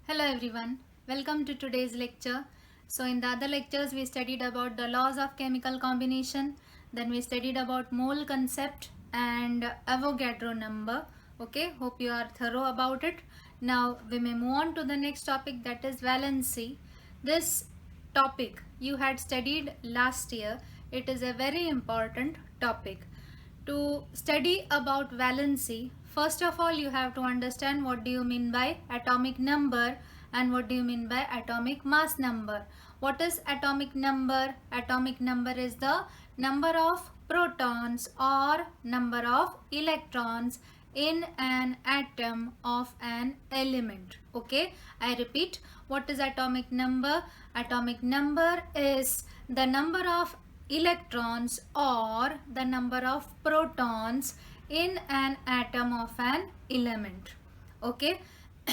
Hello everyone, welcome to today's lecture. So in the other lectures we studied about the laws of chemical combination, then we studied about mole concept and Avogadro number. Okay, hope you are thorough about it. Now we may move on to the next topic, that is valency. This topic you had studied last year. It is a very important topic. To study about valency, first of all you have to understand what do you mean by atomic number and what do you mean by atomic mass number. What is atomic number? Atomic number is the number of protons or number of electrons in an atom of an element. Okay, I repeat, what is atomic number? Atomic number is the number of electrons or the number of protons in an atom of an element. Okay.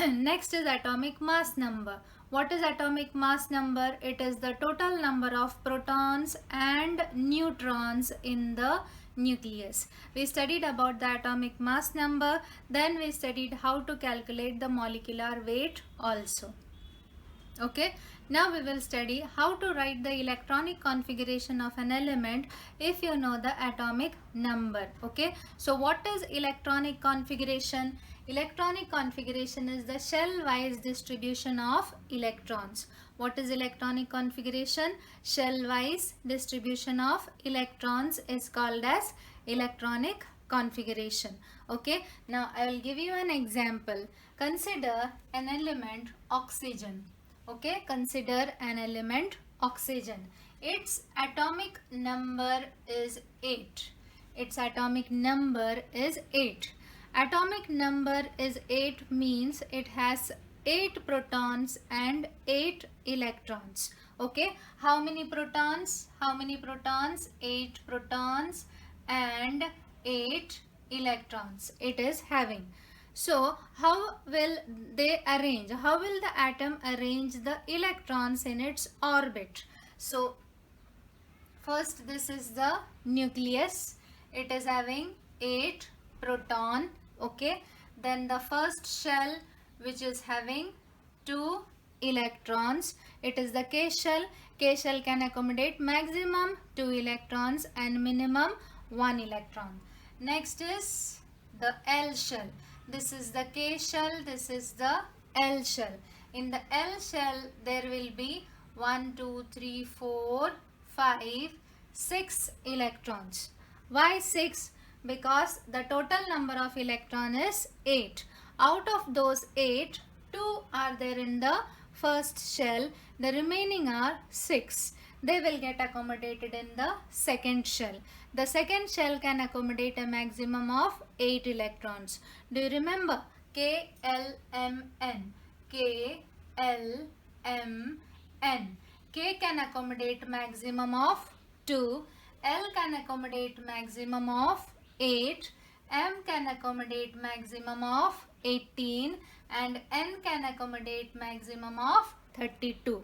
Next is atomic mass number. What is atomic mass number? It is the total number of protons and neutrons in the nucleus. We studied about the atomic mass number, then we studied how to calculate the molecular weight also. Okay, now we will study how to write the electronic configuration of an element if you know the atomic number. Okay, so what is electronic configuration? Electronic configuration is the shell-wise distribution of electrons. What is electronic configuration? Shell-wise distribution of electrons is called as electronic configuration. Okay, now I will give you an example. Consider an element oxygen. Okay, consider an element oxygen. Its atomic number is 8. Its atomic number is 8. Atomic number is 8 means it has 8 protons and 8 electrons. Okay, how many protons? How many protons? 8 protons and 8 electrons it is having. So how will they arrange? How will the atom arrange the electrons in its orbit? So first, this is the nucleus. It is having 8 proton. Okay. Then the first shell, which is having 2 electrons. It is the K shell. K shell can accommodate maximum 2 electrons and minimum 1 electron. Next is the L shell. This is the K shell, this is the L shell. In the L shell, there will be 1, 2, 3, 4, 5, 6 electrons. Why 6? Because the total number of electron is 8. Out of those 8, 2 are there in the first shell. The remaining are 6. They will get accommodated in the second shell. The second shell can accommodate a maximum of 8 electrons. Do you remember? K, L, M, N. K, L, M, N. K can accommodate maximum of 2. L can accommodate maximum of 8. M can accommodate maximum of 18. And N can accommodate maximum of 32.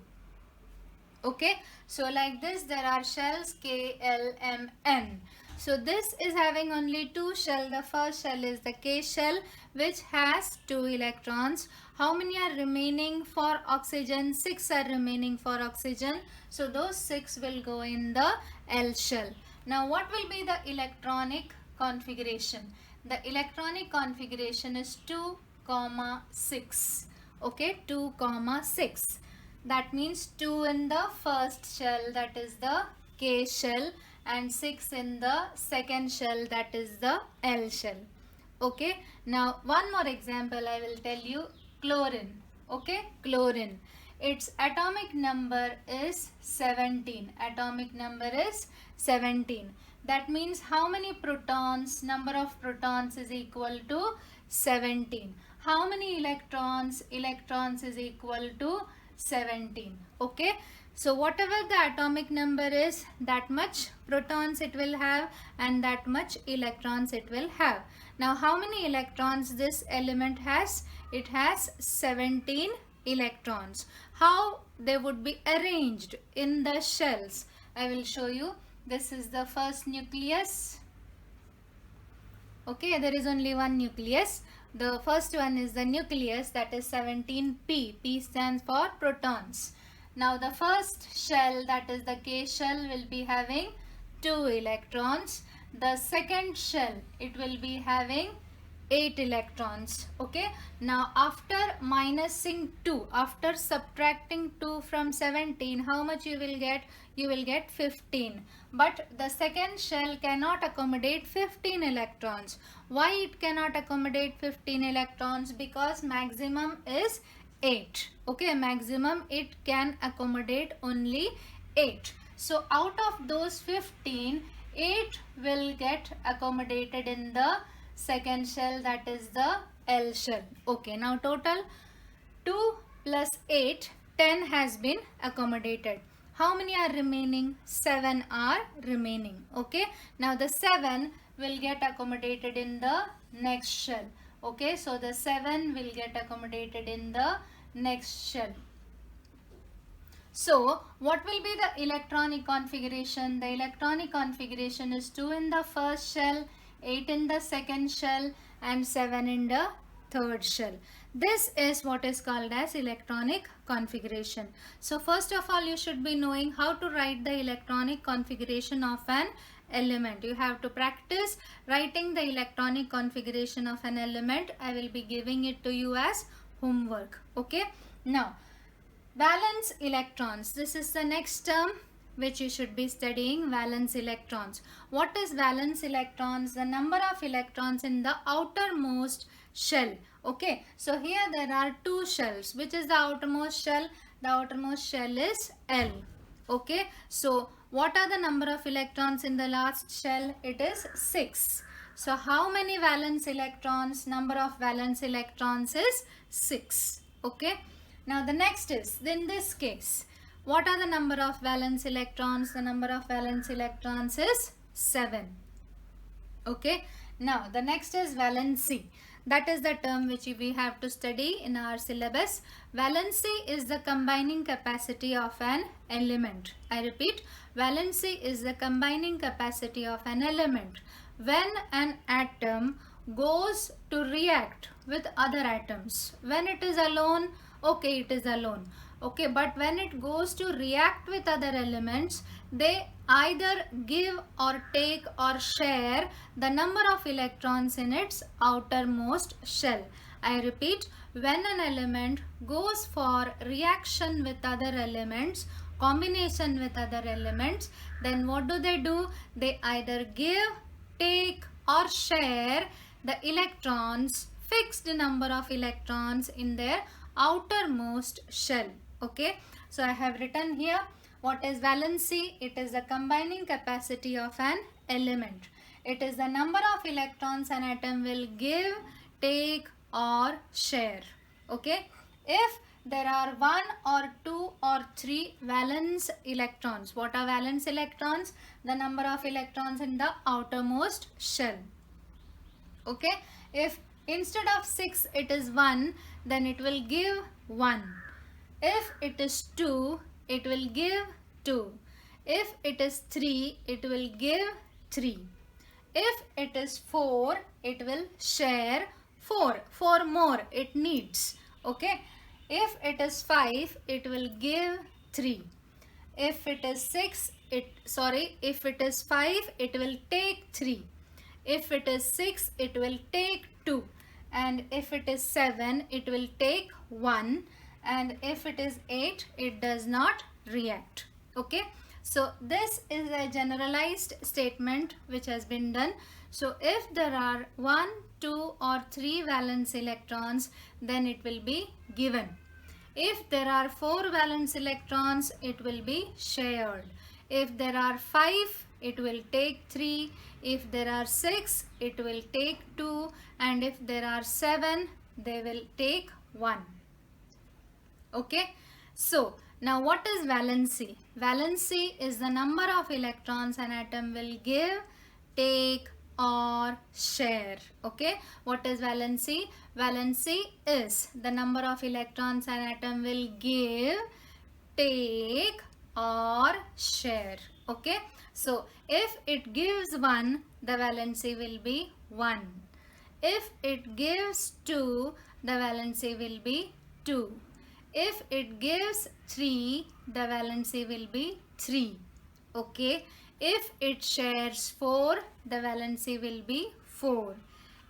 Okay, so like this there are shells K, L, M, N. So this is having only 2 shells. The first shell is the K shell, which has 2 electrons. How many are remaining for oxygen? 6 are remaining for oxygen. So those 6 will go in the L shell. Now what will be the electronic configuration? The electronic configuration is 2, 6. Okay, 2, 6. That means 2 in the first shell, that is the K shell, and 6 in the second shell, that is the L shell. Okay, now one more example I will tell you. Chlorine. Okay, chlorine. Its atomic number is 17. Atomic number is 17. That means how many protons? Number of protons is equal to 17. How many electrons? Electrons is equal to 17. Okay, so whatever the atomic number is, that much protons it will have and that much electrons it will have. Now how many electrons this element has? It has 17 electrons. How they would be arranged in the shells? I will show you. This is the first nucleus. Okay, there is only one nucleus. The first one is the nucleus, that is 17p. P stands for protons. Now the first shell, that is the K shell, will be having 2 electrons. The second shell, it will be having 8 electrons. Okay, now after minusing 2, after subtracting 2 from 17, how much you will get? You will get 15. But the second shell cannot accommodate 15 electrons. Why it cannot accommodate 15 electrons? Because maximum is 8. Okay, maximum it can accommodate only 8. So out of those 15, 8 will get accommodated in the second shell, that is the L shell. Okay, now total 2 plus 8, 10 has been accommodated. How many are remaining? 7 are remaining. Okay, now the 7 will get accommodated in the next shell. Okay, so the 7 will get accommodated in the next shell. So what will be the electronic configuration? The electronic configuration is 2 in the first shell, 8 in the second shell, and 7 in the third shell. This is what is called as electronic configuration. So first of all, you should be knowing how to write the electronic configuration of an element. You have to practice writing the electronic configuration of an element. I will be giving it to you as homework. Okay, now valence electrons. This is the next term which you should be studying, valence electrons. What is valence electrons? The number of electrons in the outermost shell. Okay, so here there are 2 shells. Which is the outermost shell? The outermost shell is L. Okay, so what are the number of electrons in the last shell? It is 6. So how many valence electrons? Number of valence electrons is 6. Okay, now the next is, in this case, what are the number of valence electrons? The number of valence electrons is 7. Okay, now the next is valency. That is the term which we have to study in our syllabus. Valency is the combining capacity of an element. I repeat, valency is the combining capacity of an element. When an atom goes to react with other atoms, when it is alone, okay, it is alone. Okay, but when it goes to react with other elements, they either give or take or share the number of electrons in its outermost shell. I repeat, when an element goes for reaction with other elements, combination with other elements, then what do? They either give, take or share the electrons, fixed number of electrons in their outermost shell. Okay, so I have written here what is valency. It is the combining capacity of an element. It is the number of electrons an atom will give, take or share. Okay, if there are 1 or 2 or 3 valence electrons. What are valence electrons? The number of electrons in the outermost shell. Okay, if instead of 6 it is 1, then it will give 1. If it is 2, it will give 2. If it is 3, it will give 3. If it is 4, it will share 4. 4 more it needs. Okay. If it is 5, it will give 3. If it is if it is 5, it will take 3. If it is 6, it will take 2. And if it is 7, it will take 1. And if it is 8, it does not react. Okay, so this is a generalized statement which has been done. So if there are 1, 2 or 3 valence electrons, then it will be given. If there are 4 valence electrons, it will be shared. If there are 5, it will take 3. If there are 6, it will take 2. And if there are 7, they will take 1. Okay, so now what is valency? Valency is the number of electrons an atom will give, take or share. Okay, what is valency? Valency is the number of electrons an atom will give, take or share. Okay, so if it gives 1, the valency will be 1. If it gives 2, the valency will be 2. If it gives 3, the valency will be 3. Okay, if it shares 4, the valency will be 4.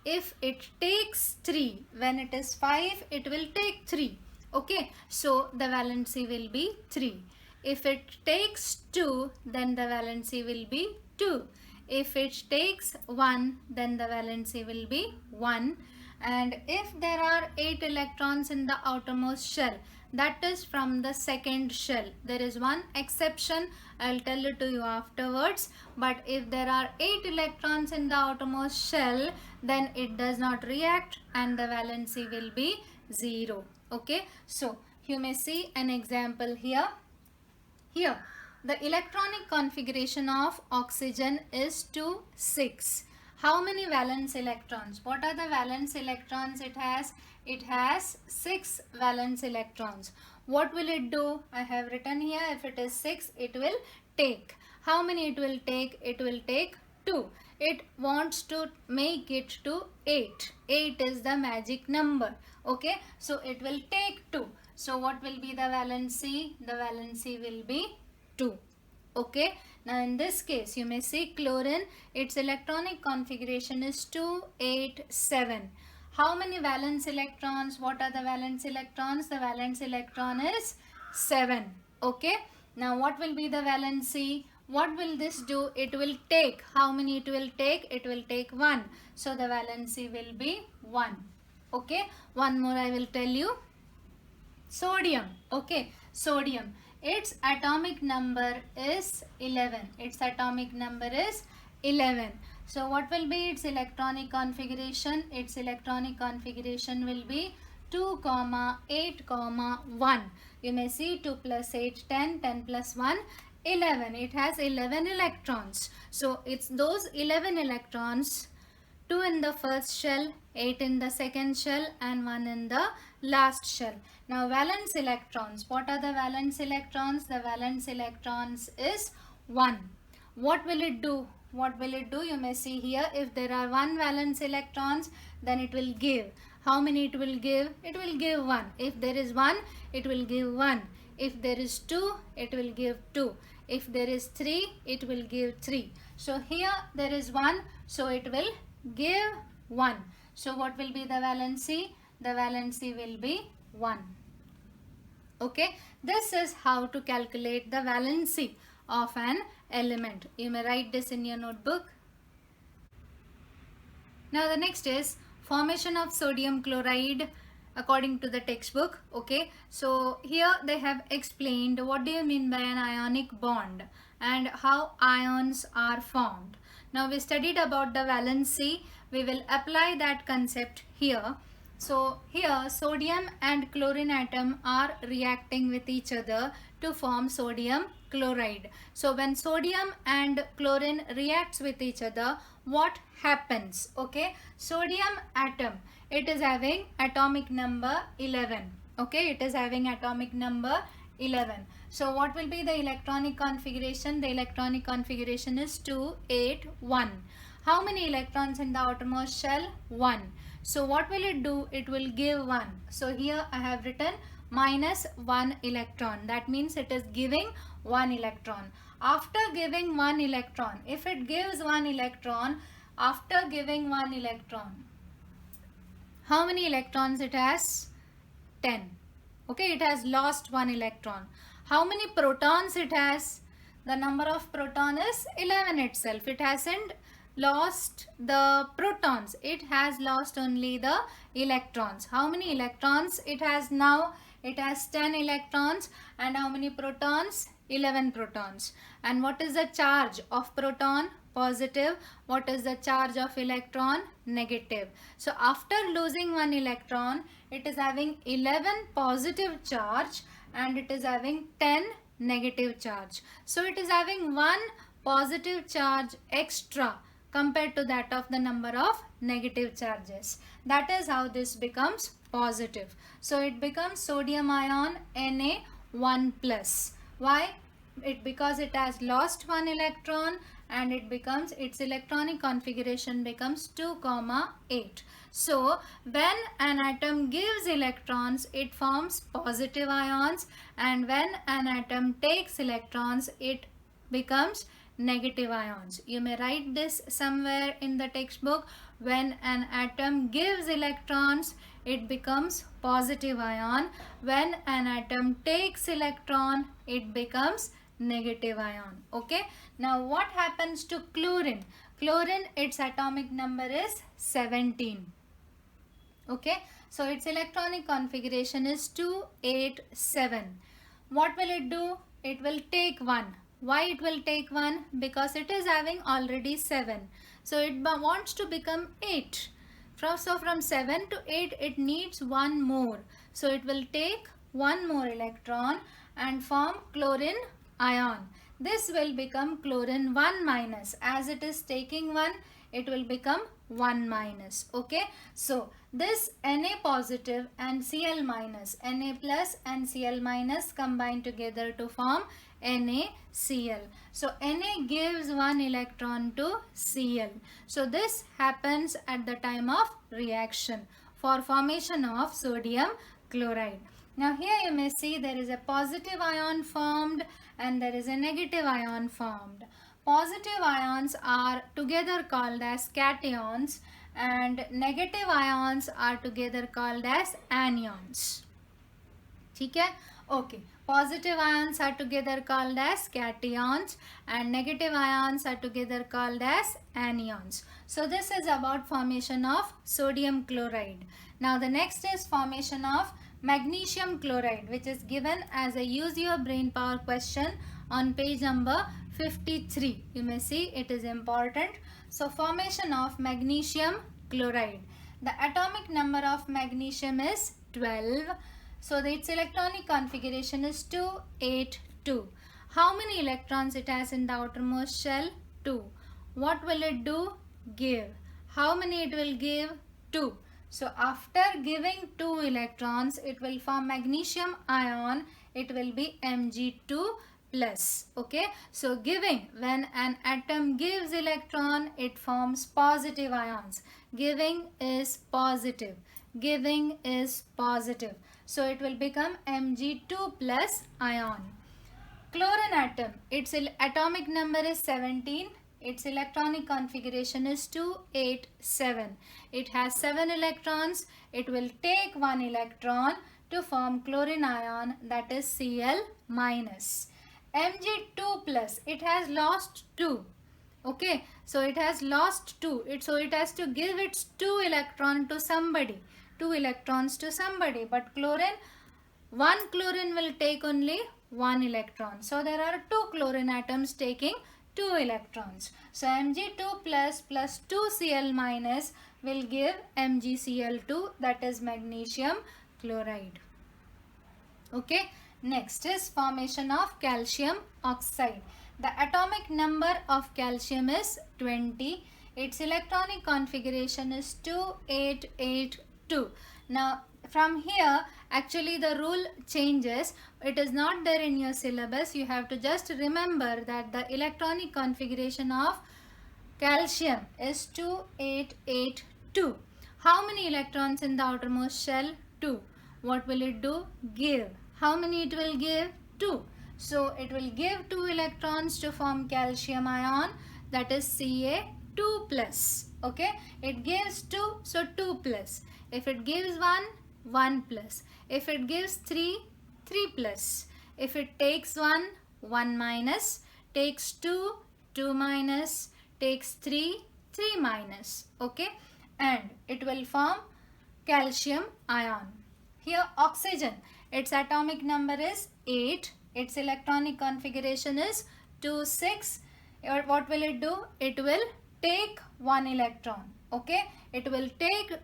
If it takes 3, when it is 5, it will take 3. Okay, so the valency will be 3. If it takes 2, then the valency will be 2. If it takes 1, then the valency will be 1. And if there are 8 electrons in the outermost shell, that is from the second shell. There is one exception, I will tell it to you afterwards. But if there are 8 electrons in the outermost shell, then it does not react and the valency will be 0. Okay, so you may see an example here. Here, the electronic configuration of oxygen is 2, 6. How many valence electrons? What are the valence electrons it has? It has 6 valence electrons. What will it do? I have written here, if it is 6, it will take. How many it will take? It will take 2. It wants to make it to 8. 8 is the magic number. Okay, so it will take 2. So what will be the valency? The valency will be 2. Okay, now in this case you may see chlorine, its electronic configuration is 2, 8, 7. How many valence electrons? What are the valence electrons? The valence electron is 7. Okay, now what will be the valency? What will this do? It will take. How many it will take? It will take 1. So the valency will be 1. Okay, one more I will tell you. Sodium. Okay, sodium. Its atomic number is 11. Its atomic number is 11. So what will be its electronic configuration? Its electronic configuration will be 2, 8, 1. You may see 2 plus 8, 10, 10 plus 1, 11. It has 11 electrons. So it's those 11 electrons, 2 in the first shell, 8 in the second shell and 1 in the last shell. Now valence electrons. What are the valence electrons? The valence electrons is 1. What will it do? What will it do? You may see here, if there are 1 valence electrons, then it will give. How many it will give? It will give 1. If there is 1, it will give 1. If there is 2, it will give 2. If there is 3, it will give 3. So here there is 1, so it will give 1. So what will be the valency? The valency will be 1. Okay, this is how to calculate the valency of an element. You may write this in your notebook. Now the next is formation of sodium chloride according to the textbook. Okay, so here they have explained what do you mean by an ionic bond and how ions are formed. Now we studied about the valency. We will apply that concept here. So here sodium and chlorine atom are reacting with each other to form sodium chloride. So when sodium and chlorine reacts with each other, what happens? Okay, sodium atom, it is having atomic number 11. Okay, it is having atomic number 11. So what will be the electronic configuration? The electronic configuration is 2, 8, 1. How many electrons in the outermost shell? 1. So what will it do? It will give 1. So here I have written minus 1 electron. That means it is giving 1 electron. After giving 1 electron, if it gives 1 electron, after giving 1 electron, how many electrons it has? 10. Okay, it has lost 1 electron. How many protons it has? The number of proton is 11 itself. It hasn't lost the protons. It has lost only the electrons. How many electrons it has now? It has 10 electrons. And how many protons? 11 protons. And what is the charge of proton? Positive. What is the charge of electron? Negative. So after losing 1 electron, it is having 11 positive charge and it is having 10 negative charge. So it is having 1 positive charge extra compared to that of the number of negative charges. That is how this becomes positive. So it becomes sodium ion Na1+. Why? because it has lost one electron, and its electronic configuration becomes 2, 8. So when an atom gives electrons, it forms positive ions, and when an atom takes electrons, it becomes negative ions. You may write this somewhere in the textbook. When an atom gives electrons, it becomes positive ion. When an atom takes electron, it becomes negative ion. Okay. Now what happens to chlorine? Chlorine, its atomic number is 17. Okay. So its electronic configuration is 287. What will it do? It will take 1. Why it will take 1? Because it is having already 7. So it wants to become 8. So from 7 to 8 it needs 1 more. So it will take 1 more electron and form chlorine ion. This will become chlorine 1 minus. As it is taking 1, it will become 1 minus. Okay. So this Na positive and Cl minus, Na plus and Cl minus combine together to form NaCl. So Na gives 1 electron to Cl. So this happens at the time of reaction for formation of sodium chloride. Now here you may see there is a positive ion formed and there is a negative ion formed. Positive ions are together called as cations and negative ions are together called as anions. ठीक है? Okay. Positive ions are together called as cations and negative ions are together called as anions. So this is about formation of sodium chloride. Now the next is formation of magnesium chloride, which is given as a use your brain power question on page number 53. You may see it is important. So formation of magnesium chloride. The atomic number of magnesium is 12. So its electronic configuration is 282. How many electrons it has in the outermost shell? 2. What will it do? Give. How many it will give? 2. So after giving 2 electrons, it will form magnesium ion. It will be Mg2 plus. Okay. So giving, when an atom gives electron, it forms positive ions. Giving is positive. Giving is positive. So it will become Mg2 plus ion. Chlorine atom, its atomic number is 17. Its electronic configuration is 287. It has 7 electrons. It will take 1 electron to form chlorine ion, that is Cl minus. Mg2 plus, it has lost 2. Okay, so it has lost 2. So it has to give its 2 electron to somebody. 2 electrons to somebody, but chlorine, 1 chlorine will take only 1 electron. So there are 2 chlorine atoms taking 2 electrons. So Mg2 plus 2 Cl minus will give MgCl2, that is magnesium chloride. Okay, next is formation of calcium oxide. The atomic number of calcium is 20. Its electronic configuration is 2882. Now from here actually the rule changes. It is not there in your syllabus. You have to just remember that the electronic configuration of calcium is 2882. How many electrons in the outermost shell? 2. What will it do? Give. How many it will give? 2. So it will give 2 electrons to form calcium ion, that is Ca2 plus. Okay, it gives 2, so 2 plus. If it gives 1, 1 plus. If it gives 3, 3 plus. If it takes 1, 1 minus. Takes 2, 2 minus. Takes 3, 3 minus. Okay, and it will form calcium ion. Here oxygen, its atomic number is 8. Its electronic configuration is 2, 6. What will it do? It will take 1 electron. Okay, it will take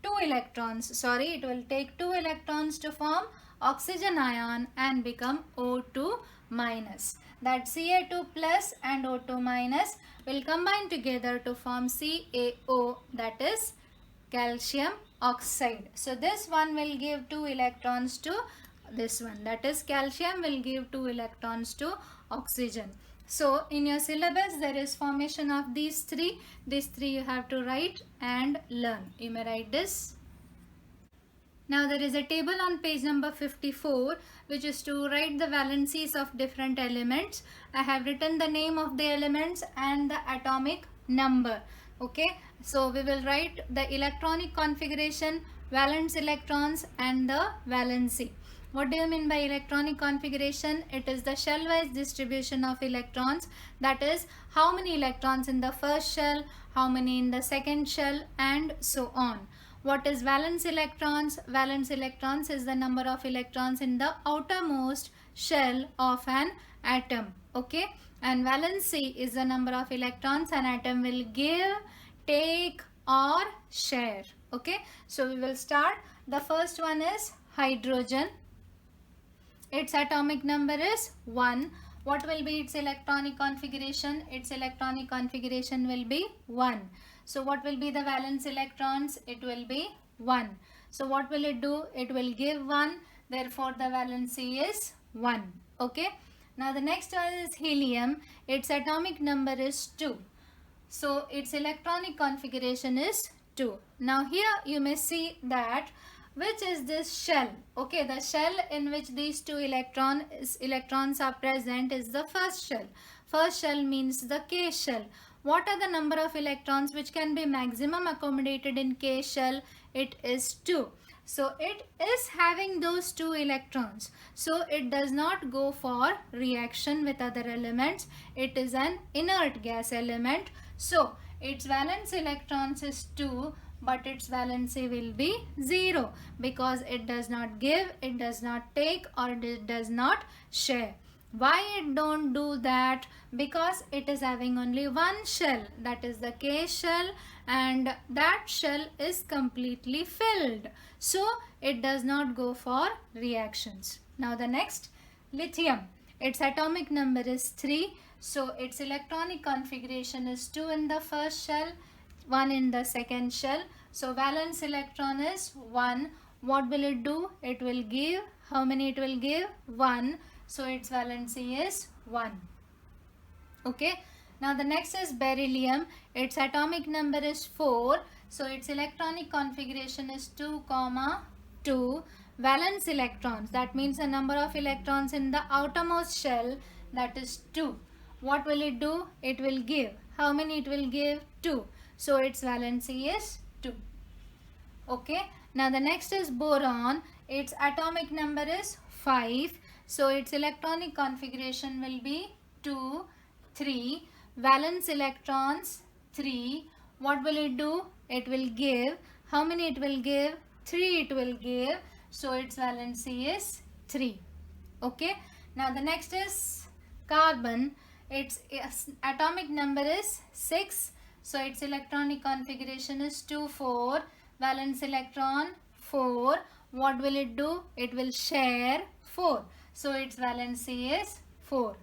2 electrons. Sorry, it will take 2 electrons to form oxygen ion and become O2 minus. That Ca2 plus and O2 minus will combine together to form CaO, that is calcium oxide. So this one will give 2 electrons to this one, that is calcium will give 2 electrons to oxygen. So in your syllabus there is formation of these three you have to write and learn. You may write this. Now there is a table on page number 54 which is to write the valencies of different elements. I have written the name of the elements and the atomic number. Okay, so we will write the electronic configuration, valence electrons and the valency. What do you mean by electronic configuration? It is the shell-wise distribution of electrons. That is, how many electrons in the first shell, how many in the second shell, and so on. What is valence electrons? Valence electrons is the number of electrons in the outermost shell of an atom. Okay, and valency is the number of electrons an atom will give, take, or share. Okay, so we will start. The first one is hydrogen. Its atomic number is 1. What will be its electronic configuration? Its electronic configuration will be 1. So what will be the valence electrons? It will be 1. So what will it do? It will give 1. Therefore the valency is 1. Okay. Now the next one is helium. Its atomic number is 2. So its electronic configuration is 2. Now here you may see that which is this shell. Okay, the shell in which these two electrons are present is the first shell. First shell means the K shell. What are the number of electrons which can be maximum accommodated in K shell? It is 2. So it is having those 2 electrons. So it does not go for reaction with other elements. It is an inert gas element. So its valence electrons is 2. But its valency will be 0 because it does not give, it does not take, or it does not share. Why it don't do that? Because it is having only one shell, that is the K shell, and that shell is completely filled. So it does not go for reactions. Now the next, lithium. Its atomic number is 3. So its electronic configuration is 2 in the first shell, 1 in the second shell. So valence electron is 1. What will it do? It will give, how many it will give? 1. So its valency is 1. Okay. Now the next is beryllium. Its atomic number is 4. So its electronic configuration is 2, 2. Valence electrons, that means the number of electrons in the outermost shell, that is 2. What will it do? It will give. How many it will give? 2. So its valency is 2. Okay. Now the next is boron. Its atomic number is 5. So its electronic configuration will be 2, 3. Valence electrons 3. What will it do? It will give. How many it will give? 3 it will give. So its valency is 3. Okay. Now the next is carbon. Its atomic number is 6. So its electronic configuration is 2, 4. Valence electron 4. What will it do? It will share 4. So its valency is 4.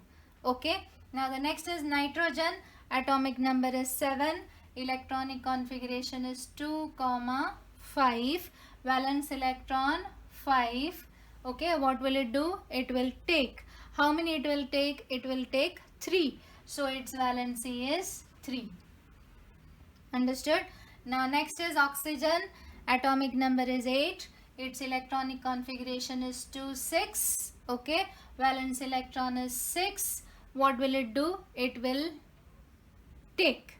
Okay. Now the next is nitrogen. Atomic number is 7. Electronic configuration is 2, 5. Valence electron 5. Okay. What will it do? It will take. How many it will take? It will take 3. So its valency is 3. Understood? Now next is oxygen. Atomic number is 8. Its electronic configuration is 2, 6. Okay. Valence electron is 6. What will it do? It will take.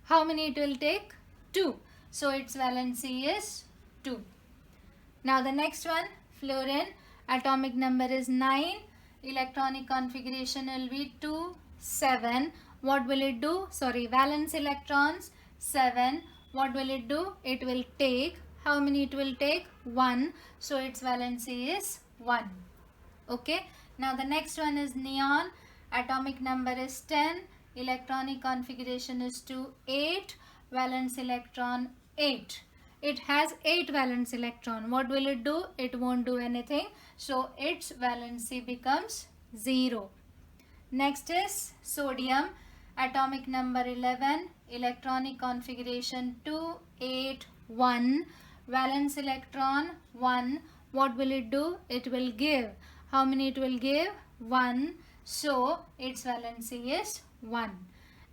How many it will take? 2. So its valency is 2. Now the next one, fluorine. Atomic number is 9. Electronic configuration will be 2, 7. What will it do? Sorry, valence electrons 7. What will it do? It will take. How many it will take? 1. So its valency is 1. Okay. Now the next one is neon. Atomic number is 10. Electronic configuration is 2, 8. Valence electron 8. It has 8 valence electron. What will it do? It won't do anything. So its valency becomes 0. Next is sodium. Atomic number 11. Electronic configuration 2, 8, 1. Valence electron 1. What will it do? It will give. How many it will give? 1. So its valency is 1.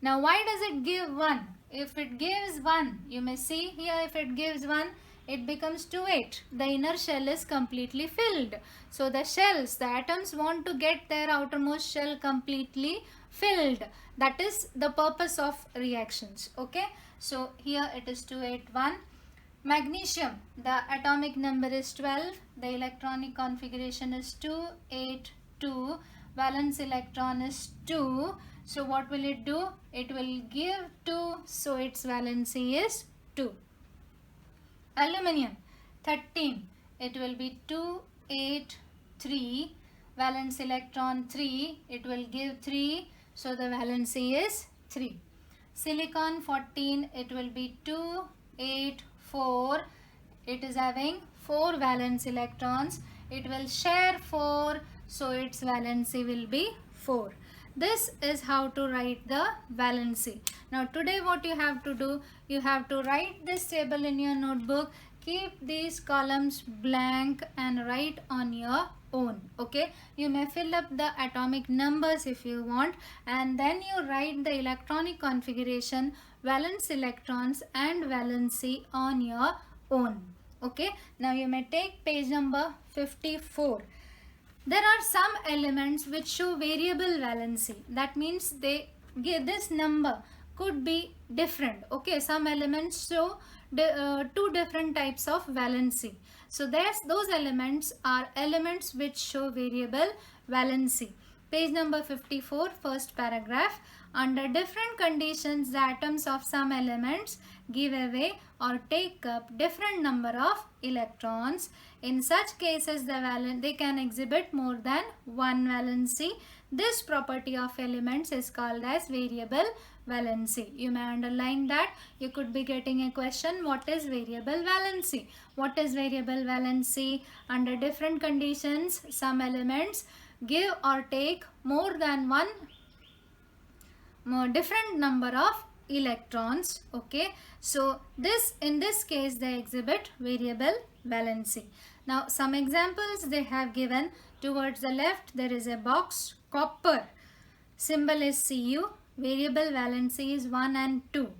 Now why does it give 1? If it gives 1, you may see here, if it gives 1, it becomes 2, 8. The inner shell is completely filled. So the shells, the atoms want to get their outermost shell completely filled. That is the purpose of reactions. Okay. So here it is 2, 8, 1. Magnesium, the atomic number is 12. The electronic configuration is 2, 8, 2. Valence electron is 2. So what will it do? It will give 2. So its valency is 2. Aluminium 13. It will be 2, 8, 3. Valence electron 3. It will give 3. So the valency is 3. Silicon 14. It will be 2, 8, 4. It is having 4 valence electrons. It will share 4. So its valency will be 4. This is how to write the valency. Now today what you have to do, you have to write this table in your notebook. Keep these columns blank and write on your own. Okay, you may fill up the atomic numbers if you want, and then you write the electronic configuration, valence electrons and valency on your own. Okay, now you may take page number 54. There are some elements which show variable valency. That means they give this number could be different. Okay, some elements show two different types of valency. So those elements are elements which show variable valency. Page number 54, first paragraph. Under different conditions, the atoms of some elements give away or take up different number of electrons. In such cases, they can exhibit more than one valency. This property of elements is called as variable valency. You may underline that. You could be getting a question, what is variable valency? What is variable valency? Under different conditions, some elements give or take more than one different number of electrons. Okay, so in this case they exhibit variable valency. Now some examples they have given. Towards the left there is a box, copper, symbol is Cu, variable valency is 1 and 2.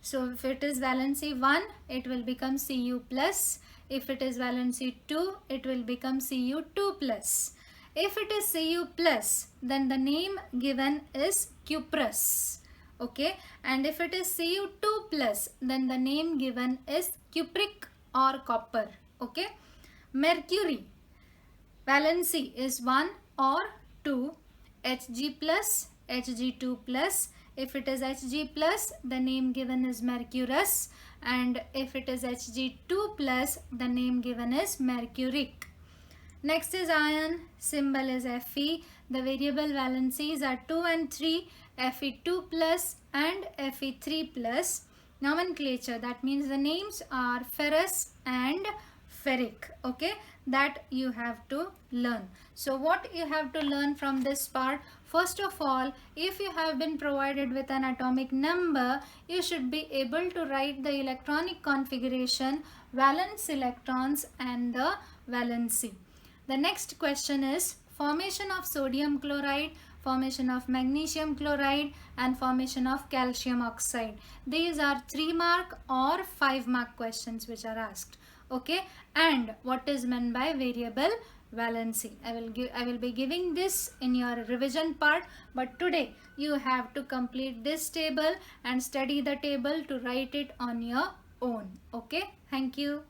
So if it is valency 1, it will become Cu plus. If it is valency 2, it will become Cu2 plus. If it is Cu plus, then the name given is cuprous. Okay, and if it is Cu2 plus, then the name given is cupric or copper. Okay, mercury, valency is 1 or 2, Hg plus, Hg2 plus. If it is Hg plus, the name given is mercurous, and if it is Hg2 plus, the name given is mercuric. Next is iron, symbol is Fe. The variable valencies are 2 and 3, Fe2 plus and Fe3 plus. Nomenclature, that means the names are ferrous and ferric. Okay, that you have to learn. So what you have to learn from this part, first of all, if you have been provided with an atomic number, you should be able to write the electronic configuration, valence electrons and the valency. The next question is formation of sodium chloride, formation of magnesium chloride and formation of calcium oxide. These are 3 mark or 5 mark questions which are asked. Okay, and what is meant by variable valency? I will be giving this in your revision part, but today you have to complete this table and study the table to write it on your own. Okay, thank you.